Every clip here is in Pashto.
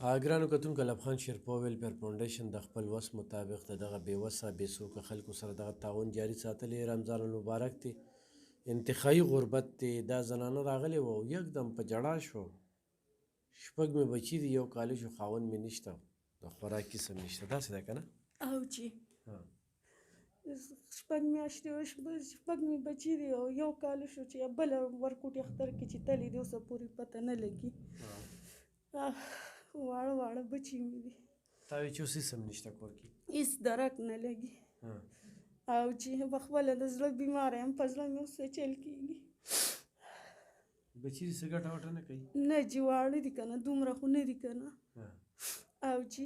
ګرانو کتونکو لبخان شیرپا ویلفیر فاونډیشن د خپل وس مطابق د دغه بېوسه بېڅوکه خلکو سره دغه تعاون جاري ساتلی. رمضان المبارک دی، انتخایي غربت دی. دا زنانه راغلې وه او یکدم په ژړا شوه. 6 مې بچي دي، 1 کال شو، خاوند مې نشته، د خوراک کیسه مې نشته. داسې ده که نه؟ او چې 6 میاشتې وشوه، 6 مې بچي دي او 1 کال شو چې بله ورکوټي اختر کې چې تللی دی، اوسه پورې پته نه لګي. واړه واړه بچي مې دي. تا وایي چې اوس هېڅ هم نشته کور کې؟ هېڅ درک نه لګي. او چې په خپله د زړه بیماره یم، په زړه مې اوس څه چل کېږي. بچي دي څه ګټه وټه نه کوي؟ نه چې واړه دي که نه، دومره خو نه دي که نه. او چې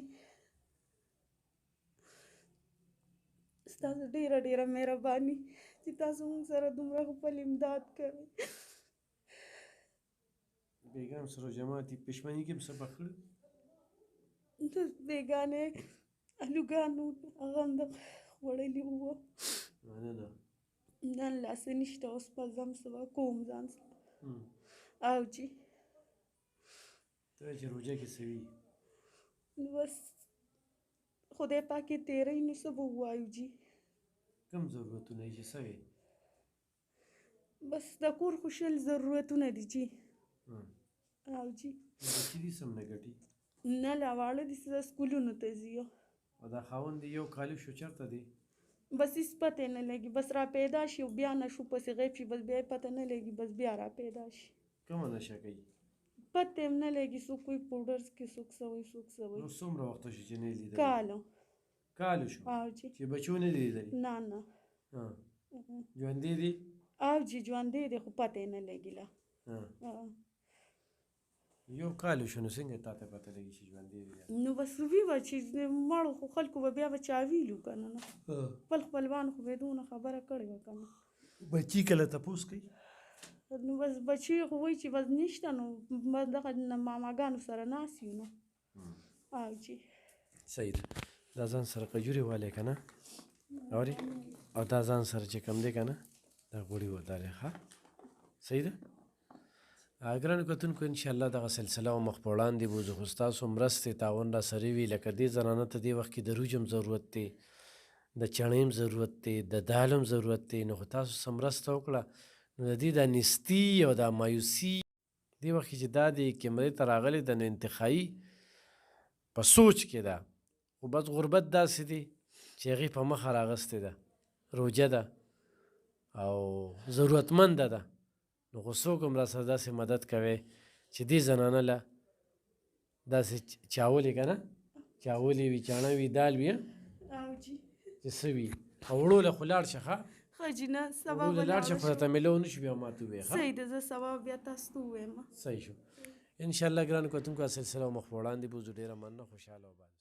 ستاسو ډېره ډېره مهرباني چې تاسو موږ سره دومره خپل امداد کوئ. بیګانو سره جماعت دي، پښمني کې هم څه پخ کړي؟ د بیګانې الوګانو هغه هم د خوړلي وو. مننه. نن لا څه نشته، اوس به ځم څه به کوم ځان سره. او چې ته وایې چې روژه کې څه وي؟ بس خدای پاک یې تېروي نو څه به ووایو جي. کوم ضرورتونه یې چې څه وې؟ بس د کور خو 20 ضرورتونه دي جي. او جي بچي دي سم نه ګټي؟ نه لا واړه دي، څه سکولونو ته ځي. او دا خاوند دې 1 کال شو چېرته دی؟ بس هېڅ پته یې نه لګي، بس را پیدا شي او بیا نشو پسې غیب شي، بس بیا یې پته نه لګي، بس بیا را پیدا شي. کومه نشه کوي؟ پته یې نه لګي، څوک وایي پوډرز کې، څوک څه وایي، څوک څه وایي. نو څومره وخت شو چې نه یې لیدلی؟ کال شو او جي چې بچو نه دي لیدلي؟ نه نه. ژوندی دي؟ او جي ژوندی دی، خو پته یې نه لګي لا. 1 کال شو، نو څنګه تا ته پته لګي چې ژوندی دی؟ نو بس وي به چې مړو خو خلکو به بیا به چا ویلو که نه. خپل خپلوان خو به یې دونه خبره کړې وه که نه. بچي کله تپوس کوي؟ نو بس بچي خو وایي چې بس نشته، نو دغه ماماګانو سره ناست یو نو. او جي صحیح ده. دا ځان سره قجورې والی که نه، اورې؟ او دا ځان سره چې کوم دی که نه، دا غوړي ودارې. ښه صحیح ده. ګرانو کتونکو انشاءالله دغه سلسله او مخ په وړاندې بوځو، خو ستاسو مرستې تعاون را سره وي. لکه دې زنانه ته دې وخت کې د روج هم ضرورت دی، د چڼې هم ضرورت دی، د دال هم ضرورت دی. نو خو تاسو څه مرسته وکړه، نو د دې دا نیستي او دا مایوسي دې وخت کې چې دا د کیمرې ته راغلې ده، نو انتخایي په سوچ کې ده. خو بس غربت داسې دی چې هغې په مخه راغستې ده، روجه ده او ضرورتمنده ده. نو خو څوک هم را سره داسې مدد کوي چې دې زنانه له داسې چاولې که نه، چاولې وي، چاڼه وي، دال وي، او جي چې څه وي. او وړو له خو لاړ شه. ښه ښه جي نه، سبا وړو به له لاړ شه، لاړه خو راته میلو نه شو بیا ما ته ووایې. صحیح ده، زه سبا بیا تاسو ته ووایم. صحیح شو. انشاءالله ګرانو کتونکو سلسله مخ په وړاندې بوځو. ډېره مننه، خوشحاله وباد.